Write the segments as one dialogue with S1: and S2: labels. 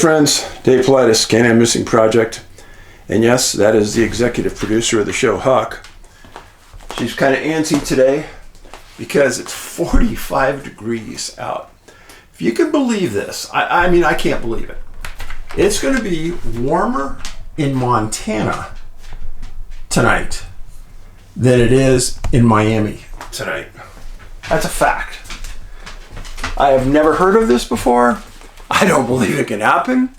S1: friends, Dave Paulides, Can-Am Missing Project. And yes, that is the executive producer of the show, Huck. She's kind of antsy today because it's 45 degrees out. If you can believe this, I mean, I can't believe it. It's going to be warmer in Montana tonight than it is in Miami tonight. That's a fact. I have never heard of this before. I don't believe it can happen,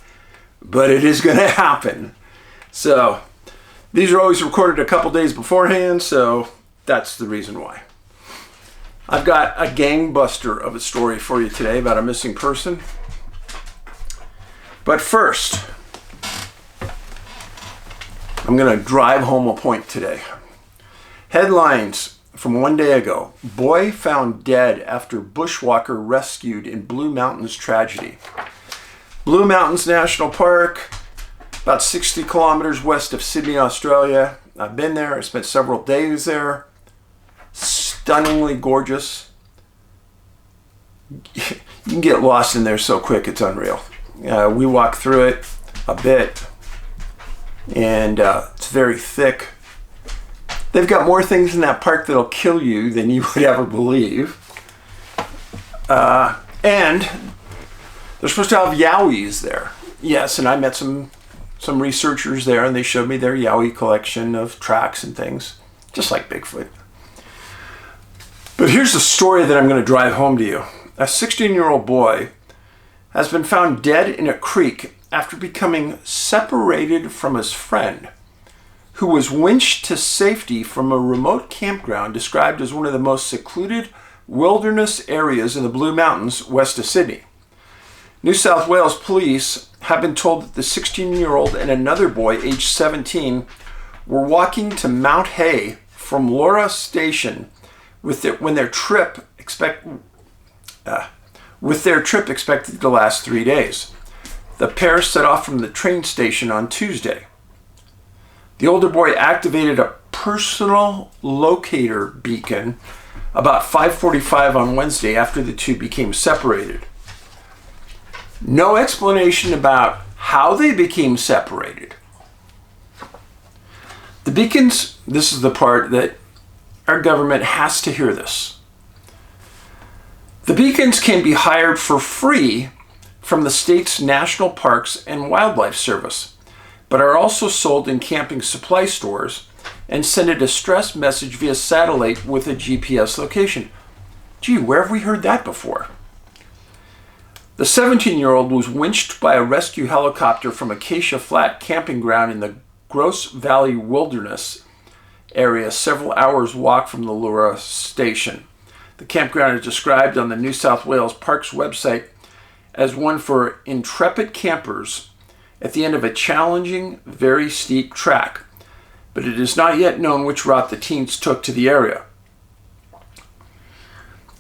S1: but it is going to happen. So these are always recorded a couple days beforehand, so that's the reason why. I've got a gangbuster of a story for you today about a missing person. But first, I'm going to drive home a point today. Headlines from one day ago. Boy found dead after bushwalker rescued in Blue Mountains tragedy. Blue Mountains National Park, about 60 kilometers west of Sydney, Australia. I've been there. I spent several days there. Stunningly gorgeous. You can get lost in there so quick, it's unreal. We walked through it a bit, and it's very thick. They've got more things in that park that'll kill you than you would ever believe. And they're supposed to have yowies there. Yes, and I met some researchers there, and they showed me their yowie collection of tracks and things, just like Bigfoot. But here's the story that I'm going to drive home to you. A 16-year-old boy has been found dead in a creek after becoming separated from his friend, who was winched to safety from a remote campground described as one of the most secluded wilderness areas in the Blue Mountains west of Sydney. New South Wales police have been told that the 16-year-old and another boy, aged 17, were walking to Mount Hay from Laura Station with their trip expected to last 3 days. The pair set off from the train station on Tuesday. The older boy activated a personal locator beacon about 5:45 on Wednesday after the two became separated. No explanation about how they became separated. The beacons, this is the part that our government has to hear this. The beacons can be hired for free from the state's National Parks and Wildlife Service, but are also sold in camping supply stores and send a distress message via satellite with a GPS location. Gee, where have we heard that before? The 17-year-old was winched by a rescue helicopter from Acacia Flat camping ground in the Gross Valley Wilderness area, several hours walk from the Laura station. The campground is described on the New South Wales Parks website as one for intrepid campers at the end of a challenging, very steep track, but it is not yet known which route the teens took to the area.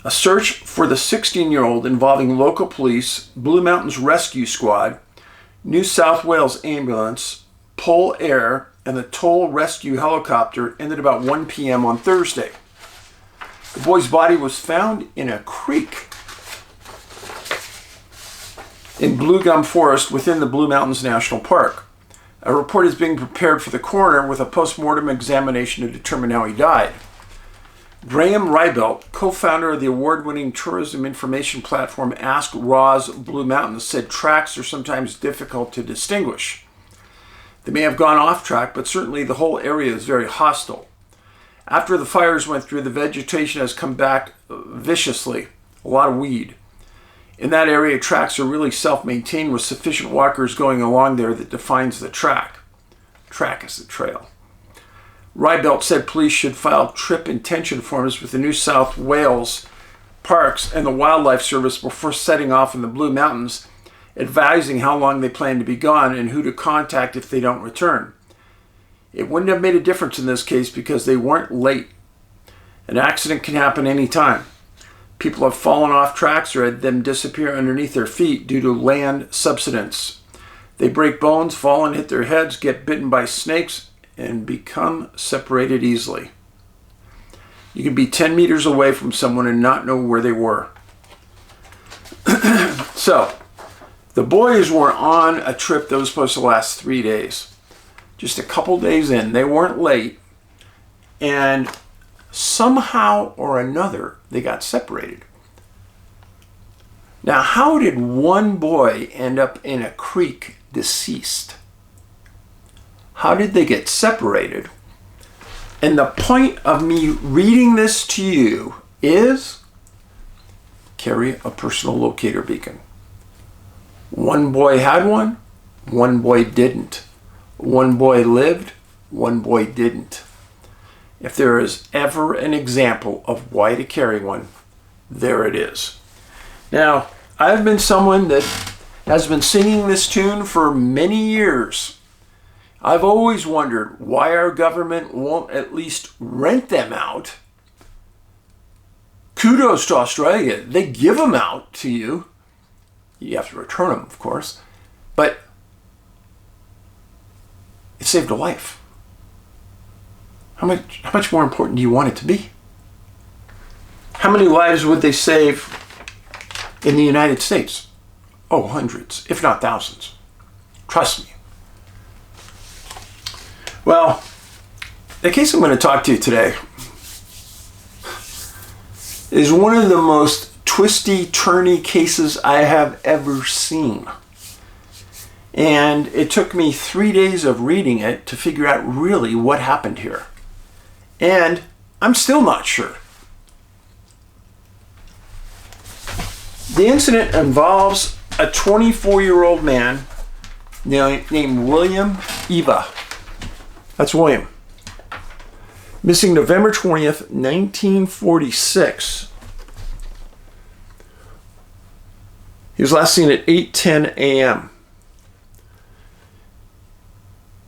S1: A search for the 16-year-old involving local police, Blue Mountains Rescue Squad, New South Wales Ambulance, Pole Air, and the Toll Rescue Helicopter ended about 1 p.m. on Thursday. The boy's body was found in a creek in Blue Gum Forest within the Blue Mountains National Park. A report is being prepared for the coroner with a post-mortem examination to determine how he died. Graham Rybelt, co-founder of the award-winning tourism information platform Ask Roz Blue Mountains, said tracks are sometimes difficult to distinguish. They may have gone off track, but certainly the whole area is very hostile. After the fires went through, the vegetation has come back viciously, a lot of weed. In that area, tracks are really self-maintained with sufficient walkers going along there that defines the track. Track is the trail. Rybelt said police should file trip intention forms with the New South Wales Parks and the Wildlife Service before setting off in the Blue Mountains, advising how long they plan to be gone and who to contact if they don't return. It wouldn't have made a difference in this case because they weren't late. An accident can happen any time. People have fallen off tracks or had them disappear underneath their feet due to land subsidence. They break bones, fall and hit their heads, get bitten by snakes, and become separated easily. You can be 10 meters away from someone and not know where they were. So, The boys were on a trip that was supposed to last 3 days. Just a couple days in, they weren't late, and somehow or another, they got separated. Now, how did one boy end up in a creek deceased? How did they get separated? And the point of me reading this to you is carry a personal locator beacon. One boy had one boy didn't. One boy lived, one boy didn't. If there is ever an example of why to carry one, there it is. Now, I've been someone that has been singing this tune for many years. I've always wondered why our government won't at least rent them out. Kudos to Australia. They give them out to you. You have to return them, of course. But it saved a life. How much more important do you want it to be? How many lives would they save in the United States? Oh, hundreds, if not thousands. Trust me. Well, the case I'm going to talk to you today is one of the most twisty, turny cases I have ever seen. And it took me 3 days of reading it to figure out really what happened here. And I'm still not sure. The incident involves a 24-year-old man named William Eva. That's William. Missing November 20th, 1946. He was last seen at 8:10 a.m.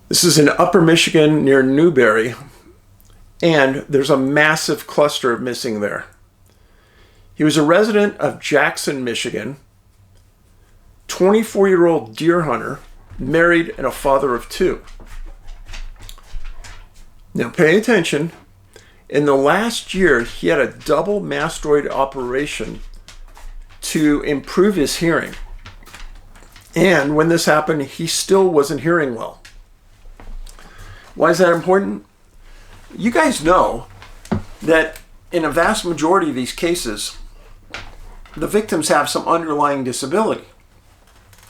S1: This is in Upper Michigan near Newberry, and there's a massive cluster of missing there. He was a resident of Jackson, Michigan, 24-year-old deer hunter, married and a father of 2. Now pay attention. In the last year, he had a double mastoid operation to improve his hearing. And when this happened, he still wasn't hearing well. Why is that important? You guys know that in a vast majority of these cases, the victims have some underlying disability.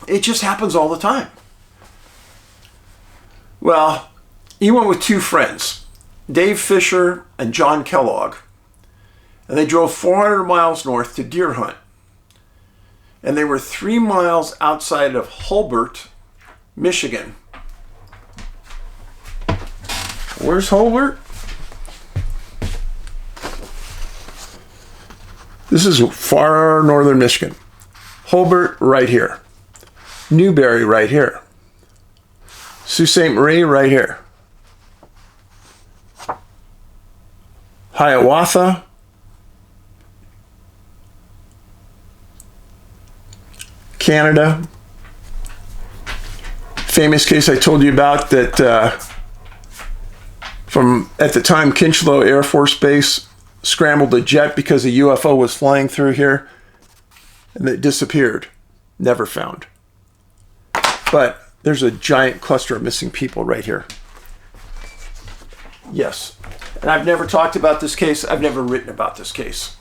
S1: It just happens all the time. Well, he went with 2 friends, Dave Fisher and John Kellogg, and they drove 400 miles north to deer hunt. And they were 3 miles outside of Hulbert, Michigan. Where's Hulbert? This is far northern Michigan. Hulbert right here. Newberry right here. Sault Ste. Marie right here. Hiawatha. Canada. Famous case I told you about that from at the time Kinchlow Air Force Base scrambled a jet because a UFO was flying through here and it disappeared. Never found. But there's a giant cluster of missing people right here. Yes. And I've never talked about this case. I've never written about this case.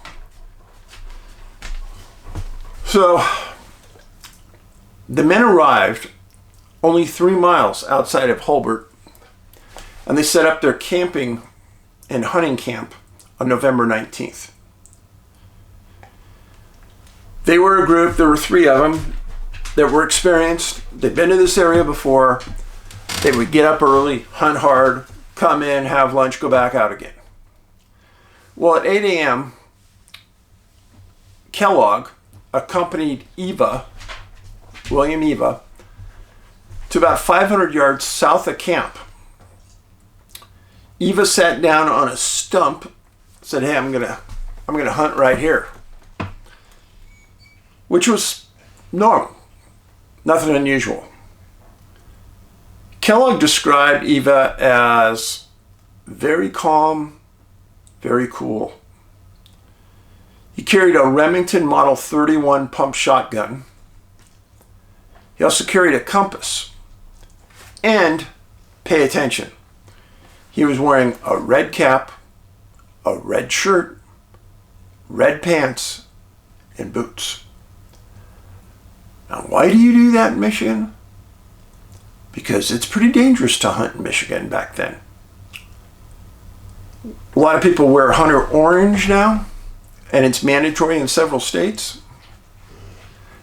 S1: So the men arrived only 3 miles outside of Hulbert, and they set up their camping and hunting camp on November 19th. They were a group, there were 3 of them that were experienced. They'd been to this area before. They would get up early, hunt hard, come in, have lunch, go back out again. Well, at 8 a.m., Kellogg accompanied William Eva, to about 500 yards south of camp. Eva sat down on a stump, said, "Hey, I'm gonna hunt right here," which was normal, nothing unusual. Kellogg described Eva as very calm, very cool. He carried a Remington Model 31 pump shotgun, He also carried a compass. And, pay attention, he was wearing a red cap, a red shirt, red pants, and boots. Now, why do you do that in Michigan? Because it's pretty dangerous to hunt in Michigan back then. A lot of people wear hunter orange now, and it's mandatory in several states.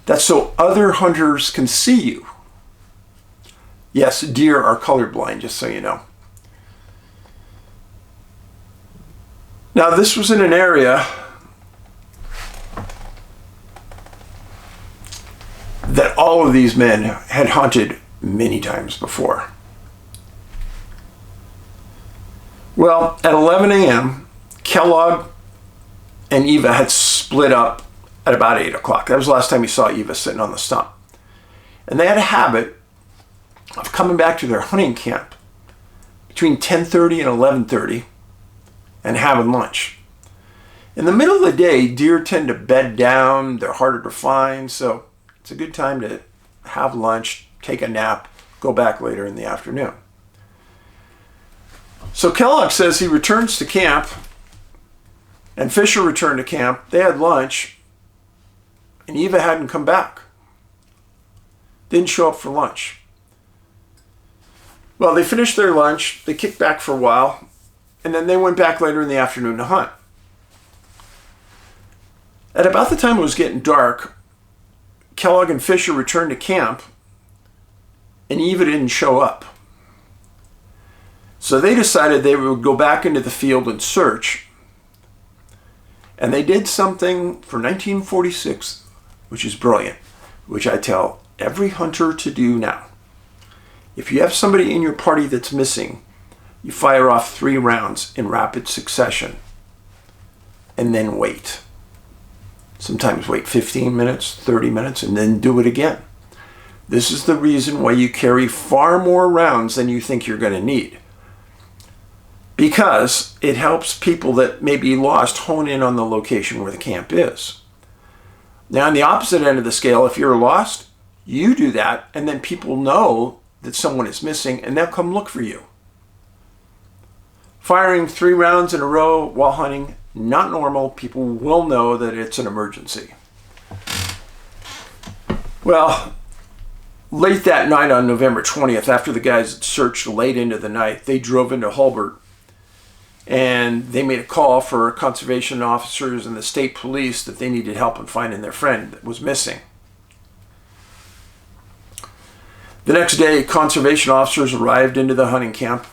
S1: That's so other hunters can see you. Yes, deer are colorblind, just so you know. Now, this was in an area that all of these men had hunted many times before. Well, at 11 a.m., Kellogg and Eva had split up at about 8 o'clock. That was the last time you saw Eva sitting on the stump. And they had a habit of coming back to their hunting camp between 10:30 and 11:30 and having lunch. In the middle of the day, deer tend to bed down, they're harder to find, so it's a good time to have lunch, take a nap, go back later in the afternoon. So Kellogg says he returns to camp, and Fisher returned to camp. They had lunch, and Eva hadn't come back. Didn't show up for lunch. Well, they finished their lunch, they kicked back for a while, and then they went back later in the afternoon to hunt. At about the time it was getting dark, Kellogg and Fisher returned to camp, and Eva didn't show up. So they decided they would go back into the field and search. And they did something for 1946, which is brilliant, which I tell every hunter to do now. If you have somebody in your party that's missing, you fire off 3 rounds in rapid succession and then wait. Sometimes wait 15 minutes, 30 minutes, and then do it again. This is the reason why you carry far more rounds than you think you're going to need. Because it helps people that may be lost hone in on the location where the camp is. Now, on the opposite end of the scale, if you're lost, you do that, and then people know that someone is missing, and they'll come look for you. Firing 3 rounds in a row while hunting, not normal. People will know that it's an emergency. Well, late that night on November 20th, after the guys had searched late into the night, they drove into Hulbert, and they made a call for conservation officers and the state police that they needed help in finding their friend that was missing. The next day, conservation officers arrived into the hunting camp.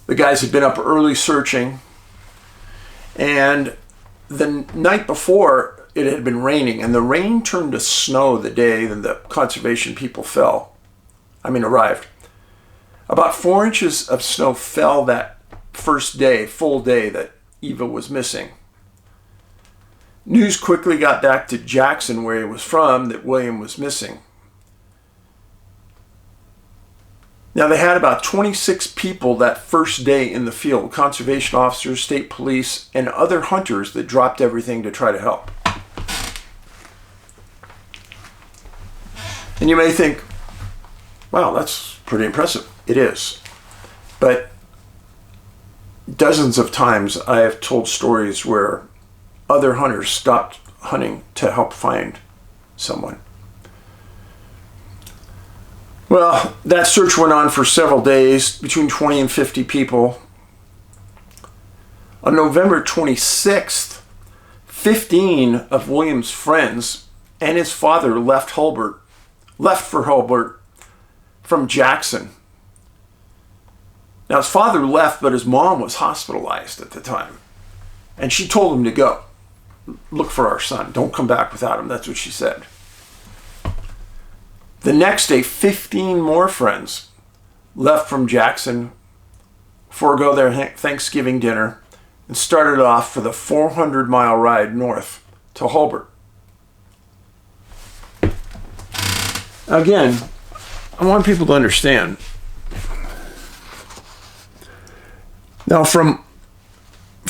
S1: The guys had been up early searching, and the night before it had been raining, and the rain turned to snow the day that the conservation people arrived. About 4 inches of snow fell that first day, full day, that Eva was missing. News quickly got back to Jackson, where he was from, that William was missing. Now, they had about 26 people that first day in the field, conservation officers, state police, and other hunters that dropped everything to try to help. And you may think, wow, that's pretty impressive. It is. But dozens of times I have told stories where other hunters stopped hunting to help find someone. Well, that search went on for several days, between 20 and 50 people. On November 26th, 15 of William's friends and his father left for Hulbert from Jackson. Now, his father left, but his mom was hospitalized at the time. And she told him to go. Look for our son. Don't come back without him. That's what she said. The next day, 15 more friends left from Jackson, forego their Thanksgiving dinner, and started off for the 400-mile ride north to Hulbert. Again, I want people to understand. Now, from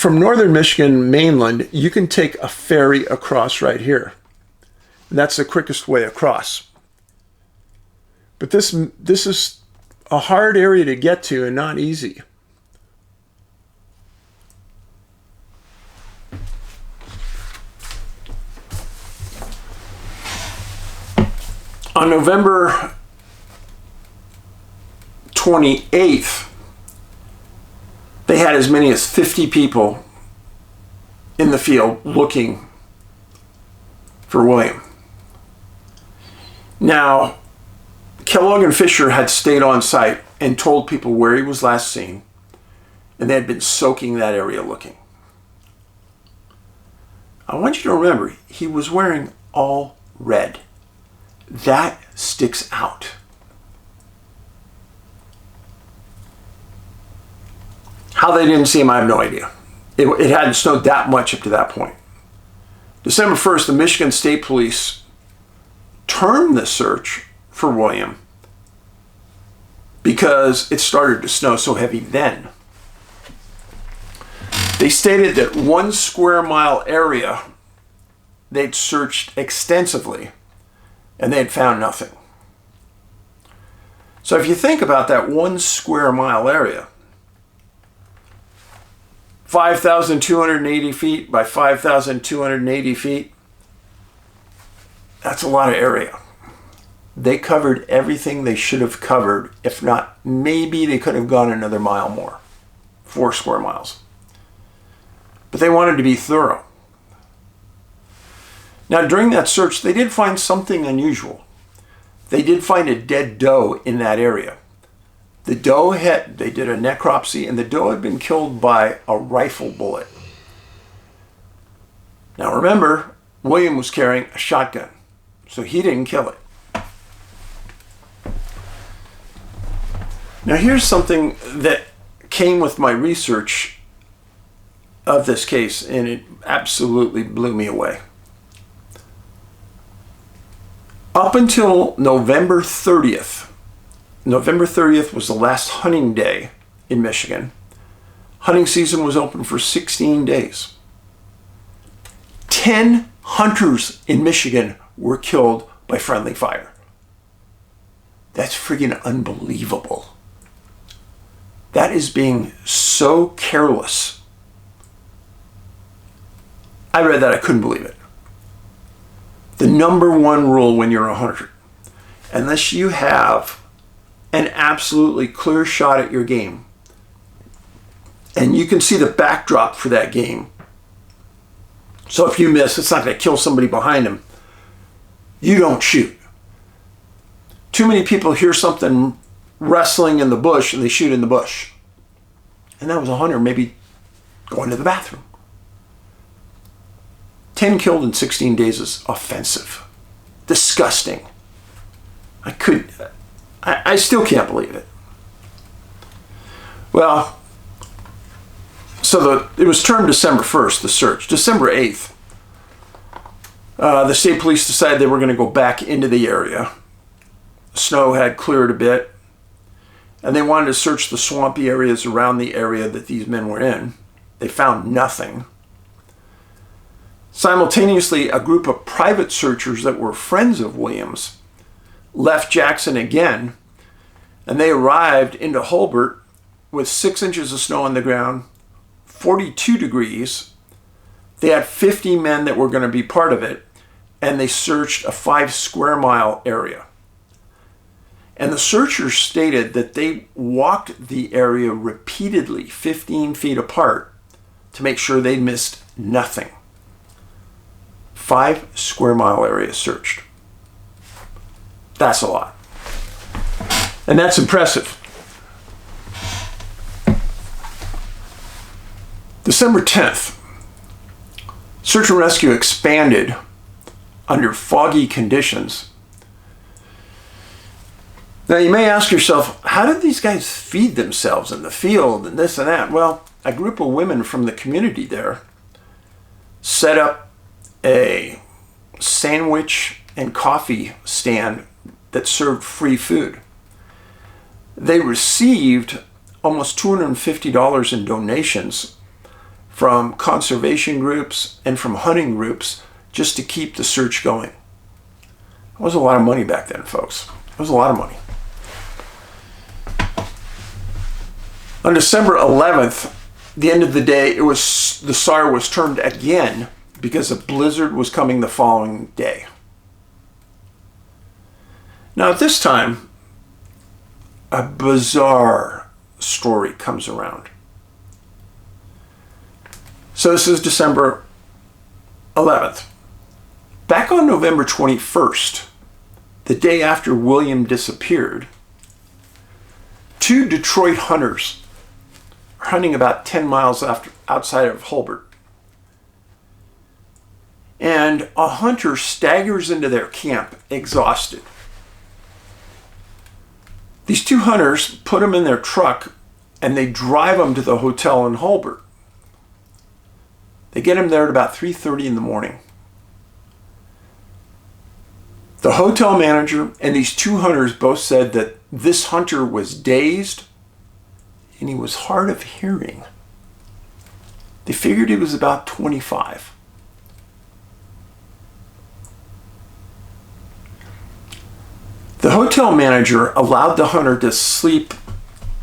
S1: northern Michigan mainland, you can take a ferry across right here. And that's the quickest way across. But this is a hard area to get to and not easy. On November 28th, they had as many as 50 people in the field looking for William. Now, Kellogg and Fisher had stayed on site and told people where he was last seen, and they had been soaking that area looking. I want you to remember, he was wearing all red. That sticks out. How they didn't see him, I have no idea. It hadn't snowed that much up to that point. December 1st, the Michigan State Police turned the search for William because it started to snow so heavy then. They stated that 1 square mile area they'd searched extensively and they had found nothing. So if you think about that 1 square mile area, 5,280 feet by 5,280 feet, that's a lot of area. They covered everything they should have covered. If not, maybe they could have gone another mile more, 4 square miles. But they wanted to be thorough. Now, during that search, they did find something unusual. They did find a dead doe in that area. The doe they did a necropsy, and the doe had been killed by a rifle bullet. Now remember, William was carrying a shotgun, so he didn't kill it. Now here's something that came with my research of this case, and it absolutely blew me away. Up until November 30th, November 30th was the last hunting day in Michigan. Hunting season was open for 16 days. 10 hunters in Michigan were killed by friendly fire. That's friggin' unbelievable. That is being so careless. I read that, I couldn't believe it. The number one rule when you're a hunter, unless you have an absolutely clear shot at your game, and you can see the backdrop for that game, so if you miss, it's not going to kill somebody behind him, you don't shoot. Too many people hear something rustling in the bush and they shoot in the bush. And that was a hunter maybe going to the bathroom. 10 killed in 16 days is offensive. Disgusting. I still can't believe it. Well, so it was termed December 1st, the search. December 8th, the state police decided they were going to go back into the area. Snow had cleared a bit, and they wanted to search the swampy areas around the area that these men were in. They found nothing. Simultaneously, a group of private searchers that were friends of Williams left Jackson again, and they arrived into Hulbert with 6 inches of snow on the ground, 42 degrees. They had 50 men that were going to be part of it, and they searched a 5 square mile area. And the searchers stated that they walked the area repeatedly, 15 feet apart, to make sure they missed nothing. 5 square mile area searched. That's a lot. And that's impressive. December 10th, search and rescue expanded under foggy conditions. Now you may ask yourself, how did these guys feed themselves in the field and this and that? Well, a group of women from the community there set up a sandwich and coffee stand that served free food. They received almost $250 in donations from conservation groups and from hunting groups just to keep the search going. It was a lot of money back then, folks. It was a lot of money. On December 11th, the end of the day, the SAR was turned again because a blizzard was coming the following day. Now at this time, a bizarre story comes around. So this is December 11th. Back on November 21st, the day after William disappeared, 2 Detroit hunters are hunting about 10 miles outside of Hulbert. And a hunter staggers into their camp exhausted. These 2 hunters put him in their truck and they drive him to the hotel in Hulbert. They get him there at about 3:30 in the morning. The hotel manager and these 2 hunters both said that this hunter was dazed and he was hard of hearing. They figured he was about 25. The hotel manager allowed the hunter to sleep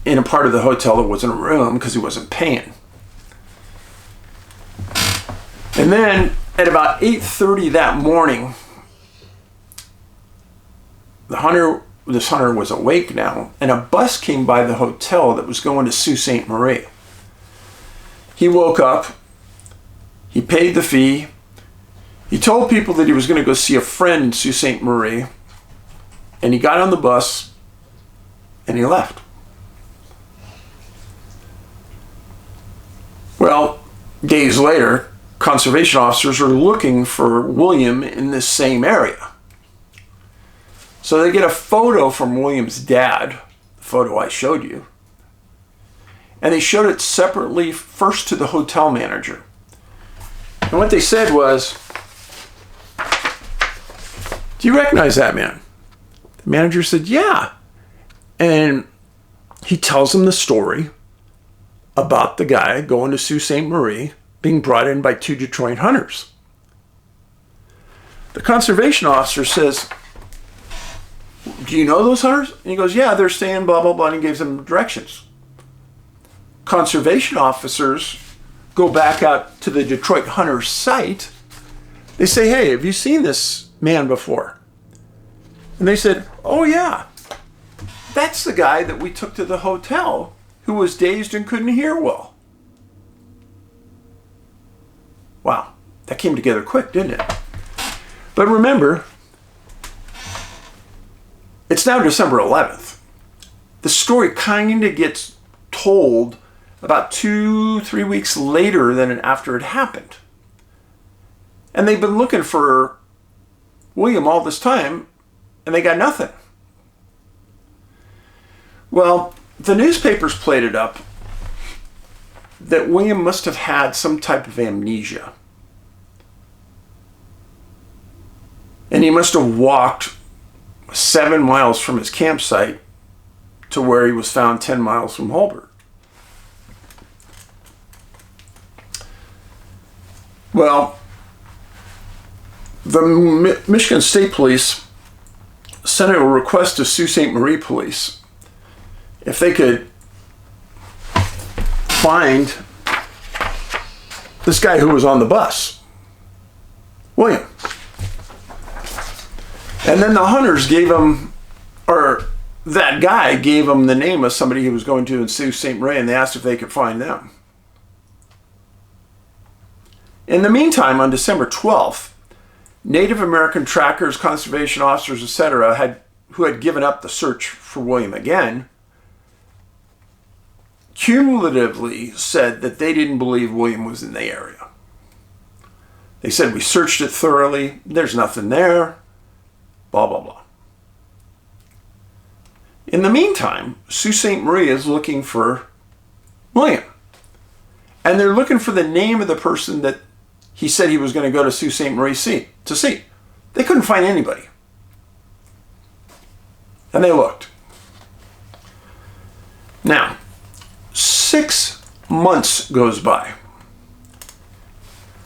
S1: in a part of the hotel that wasn't a room because he wasn't paying. And then at about 8:30 that morning, this hunter was awake now, and a bus came by the hotel that was going to Sault Ste. Marie. He woke up, he paid the fee, he told people that he was going to go see a friend in Sault Ste. Marie, and he got on the bus and he left. Well, days later, conservation officers are looking for William in this same area. So they get a photo from William's dad, the photo I showed you, and they showed it separately first to the hotel manager. And what they said was, "Do you recognize that man?" The manager said, "Yeah." And he tells him the story about the guy going to Sault Ste. Marie being brought in by 2 Detroit hunters. The conservation officer says, "Do you know those hunters?" And he goes, "Yeah, they're staying blah, blah, blah," and he gives them directions. Conservation officers go back out to the Detroit hunters' site. They say, "Hey, have you seen this man before?" And they said, "Oh yeah, that's the guy that we took to the hotel who was dazed and couldn't hear well." Wow, that came together quick, didn't it? But remember, it's now December 11th. The story kind of gets told about 2-3 weeks later than after it happened. And they've been looking for William all this time, and they got nothing. Well, the newspapers played it up that William must have had some type of amnesia. And he must have walked 7 miles from his campsite to where he was found 10 miles from Hulbert. Well, the Michigan State Police sent a request to Sault Ste. Marie Police if they could find this guy who was on the bus, William. And then the hunters gave him, or that guy gave him the name of somebody he was going to in Sault Ste. Marie, and they asked if they could find them. In the meantime, on December 12th, Native American trackers, conservation officers, etc., who had given up the search for William again, cumulatively said that they didn't believe William was in the area. They said, "We searched it thoroughly, there's nothing there, blah, blah, blah." In the meantime, Sault Ste. Marie is looking for William. And they're looking for the name of the person that he said he was going to go to Sault Ste. Marie to see. They couldn't find anybody. And they looked. Now, 6 months goes by.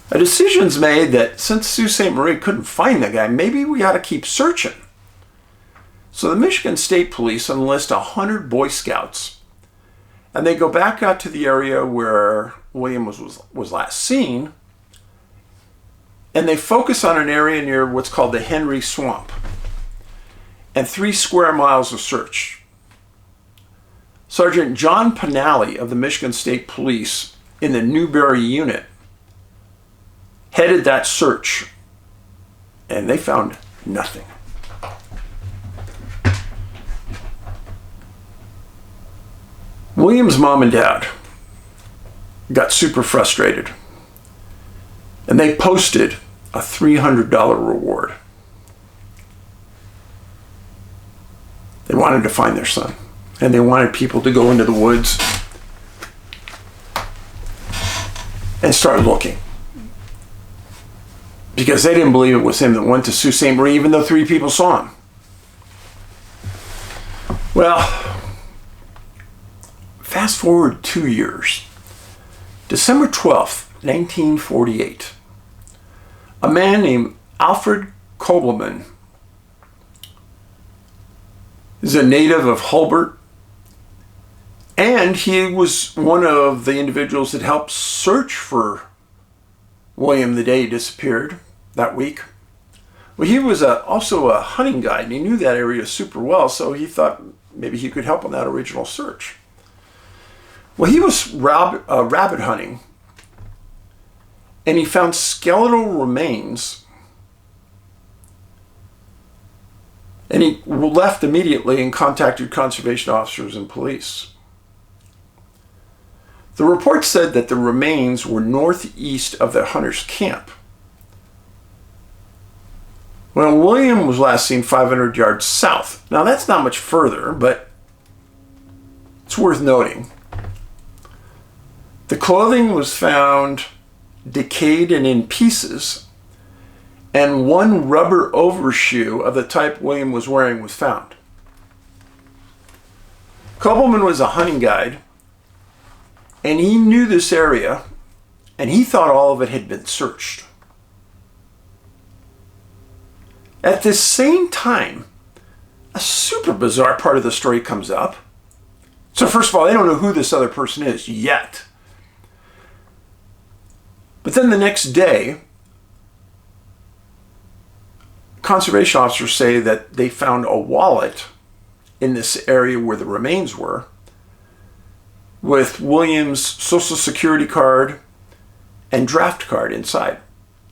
S1: A decision's made that since Sault Ste. Marie couldn't find the guy, maybe we ought to keep searching. So the Michigan State Police enlist 100 Boy Scouts, And they go back out to the area where William was last seen, and they focus on an area near what's called the Henry Swamp, and 3 square miles of search. Sergeant John Pinali of the Michigan State Police in the Newberry unit headed that search, and they found nothing. William's mom and dad got super frustrated, and they posted a $300 reward. They wanted to find their son, and they wanted people to go into the woods and start looking, because they didn't believe it was him that went to Sault Ste. Marie, even though 3 people saw him. Well, fast forward 2 years. December 12th, 1948. A man named Alfred Kobleman is a native of Hulbert, and he was one of the individuals that helped search for William the day he disappeared that week. Well, he was also a hunting guide, and he knew that area super well, so he thought maybe he could help on that original search. Well, he was rabbit hunting, and he found skeletal remains, and he left immediately and contacted conservation officers and police. The report said that the remains were northeast of the hunter's camp. Well, William was last seen 500 yards south. Now, that's not much further, but it's worth noting. The clothing was found decayed and in pieces, and 1 rubber overshoe of the type William was wearing was found. Kobleman was a hunting guide, and he knew this area, and he thought all of it had been searched. At the same time, a super bizarre part of the story comes up. So first of all, they don't know who this other person is yet. But then the next day, conservation officers say that they found a wallet in this area where the remains were, with William's Social Security card and draft card inside,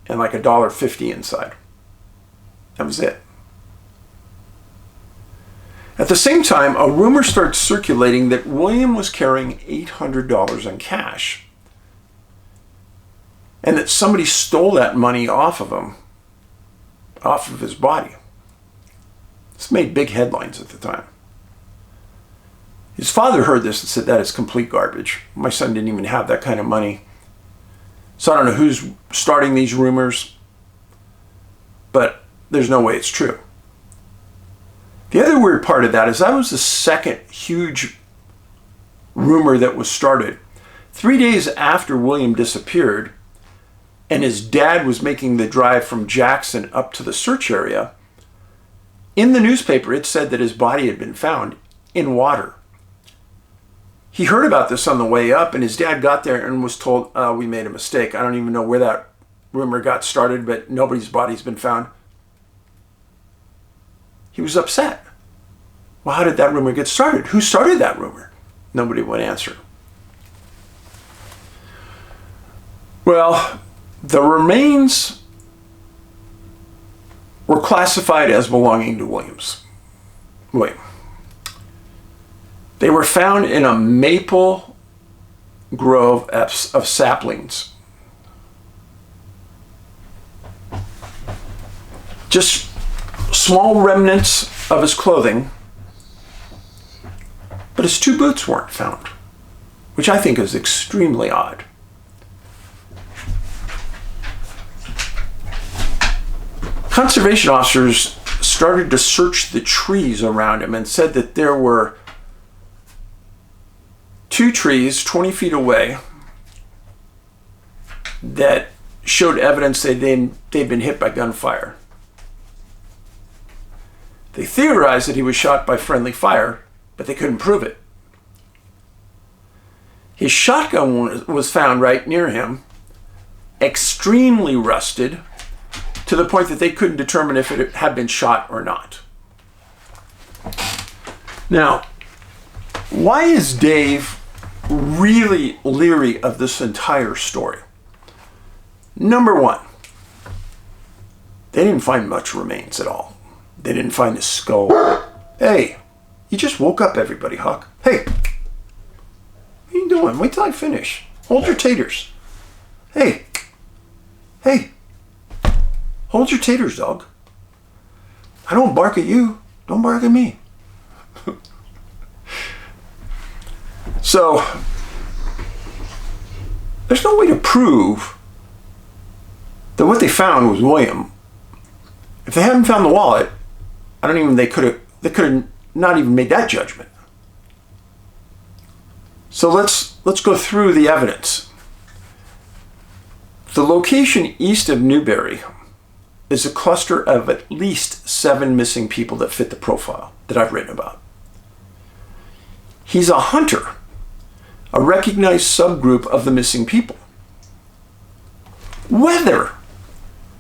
S1: and like $1.50 inside. That was it. At the same time, a rumor started circulating that William was carrying $800 in cash, and that somebody stole that money off of him, off of his body. This made big headlines at the time. His father heard this and said, that is complete garbage. My son didn't even have that kind of money. So I don't know who's starting these rumors, but there's no way it's true. The other weird part of that is that was the second huge rumor that was started. 3 days after William disappeared, and his dad was making the drive from Jackson up to the search area, in the newspaper it said that his body had been found in water. He heard about this on the way up, and his dad got there and was told, we made a mistake. I don't even know where that rumor got started, but nobody's body's been found. He was upset. Well, how did that rumor get started? Who started that rumor? Nobody would answer. Well, the remains were classified as belonging to William. They were found in a maple grove of saplings. Just small remnants of his clothing, but his 2 boots weren't found, which I think is extremely odd. Conservation officers started to search the trees around him and said that there were 2 trees 20 feet away that showed evidence that they'd been hit by gunfire. They theorized that he was shot by friendly fire, but they couldn't prove it. His shotgun was found right near him, extremely rusted, to the point that they couldn't determine if it had been shot or not. Now, why is Dave really leery of this entire story? Number one, they didn't find much remains at all. They didn't find his skull. Hey, you just woke up everybody, Huck. Hey, what are you doing? Wait till I finish. Hold your taters. Hey, hold your taters, dog. I don't bark at you. Don't bark at me. So, there's no way to prove that what they found was William. If they hadn't found the wallet, they could have not even made that judgment. So let's go through the evidence. The location east of Newberry is a cluster of at least 7 missing people that fit the profile that I've written about. He's a hunter, a recognized subgroup of the missing people. Weather.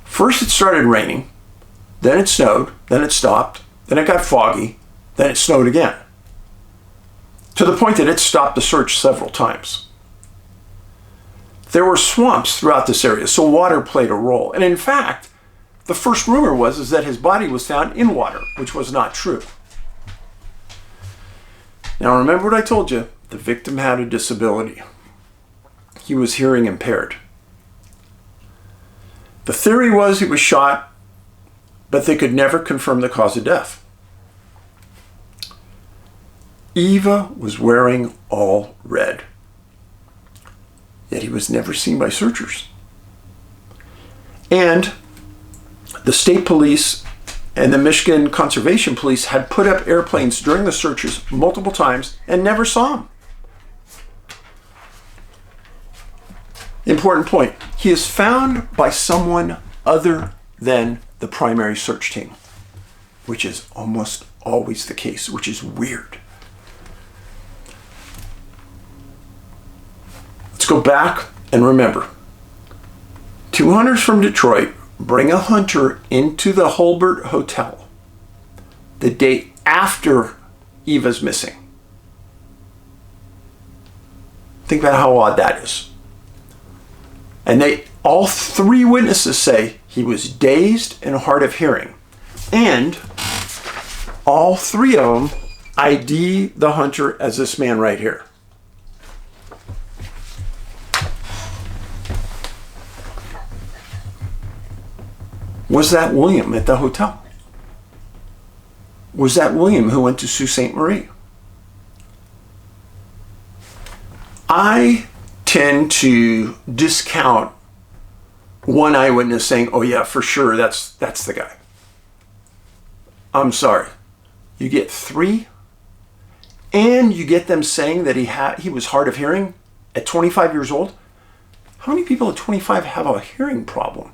S1: First it started raining, then it snowed, then it stopped, then it got foggy, then it snowed again. To the point that it stopped the search several times. There were swamps throughout this area, so water played a role. And in fact, the first rumor was that his body was found in water, which was not true. Now remember what I told you, the victim had a disability. He was hearing impaired. The theory was he was shot, but they could never confirm the cause of death. Eva was wearing all red, yet he was never seen by searchers. And the state police and the Michigan Conservation Police had put up airplanes during the searches multiple times and never saw him. Important point. He is found by someone other than the primary search team, which is almost always the case, which is weird. Let's go back and remember. 2 hunters from Detroit bring a hunter into the Hulbert Hotel the day after Eva's missing. Think about how odd that is. And all 3 witnesses say he was dazed and hard of hearing. And all 3 of them ID the hunter as this man right here. Was that William at the hotel? Was that William who went to Sault Ste. Marie? I tend to discount one eyewitness saying, oh yeah, for sure, that's the guy. I'm sorry. You get 3, and you get them saying that he was hard of hearing at 25 years old. How many people at 25 have a hearing problem?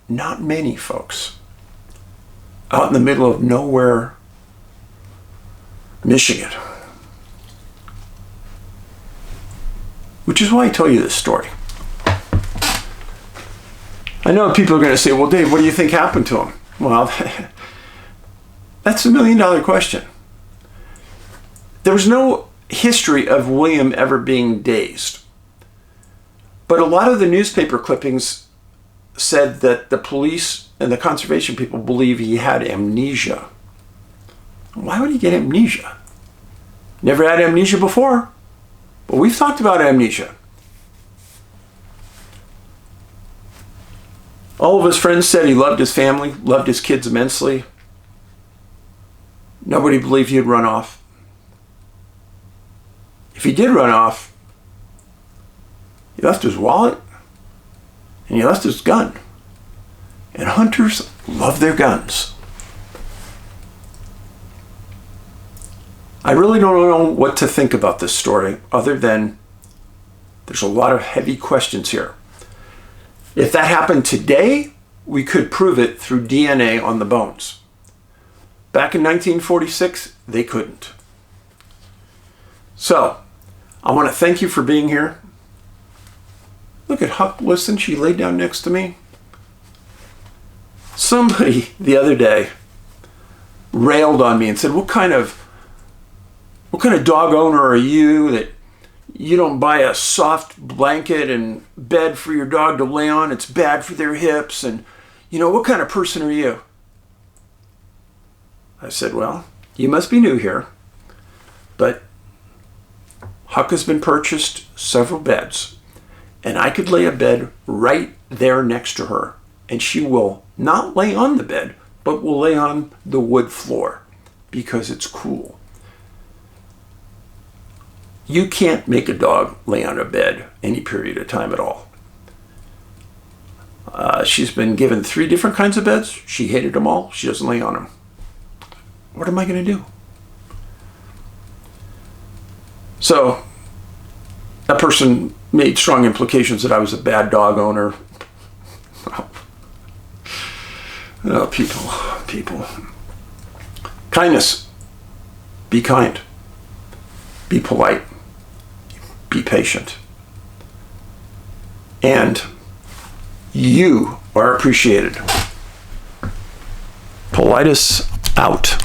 S1: Not many, folks. Out in the middle of nowhere, Michigan. Which is why I tell you this story. I know people are going to say, well, Dave, what do you think happened to him? Well, that's $1 million question. There was no history of William ever being dazed. But a lot of the newspaper clippings said that the police and the conservation people believe he had amnesia. Why would he get amnesia? Never had amnesia before. But we've talked about amnesia. All of his friends said he loved his family, loved his kids immensely. Nobody believed he'd run off. If he did run off, he left his wallet and he left his gun. And hunters love their guns. I really don't know what to think about this story other than there's a lot of heavy questions here. If that happened today, we could prove it through DNA on the bones. Back in 1946, they couldn't. So, I want to thank you for being here. Look at Huck, listen, she laid down next to me. Somebody the other day railed on me and said, what kind of dog owner are you that you don't buy a soft blanket and bed for your dog to lay on? It's bad for their hips. And, what kind of person are you? I said, well, you must be new here, but Huck has been purchased several beds. And I could lay a bed right there next to her. And she will not lay on the bed, but will lay on the wood floor because it's cool. You can't make a dog lay on a bed any period of time at all. She's been given 3 different kinds of beds. She hated them all. She doesn't lay on them. What am I going to do? So that person made strong implications that I was a bad dog owner. Oh, people. Kindness. Be kind. Be polite. Be patient. And you are appreciated. Paulides out.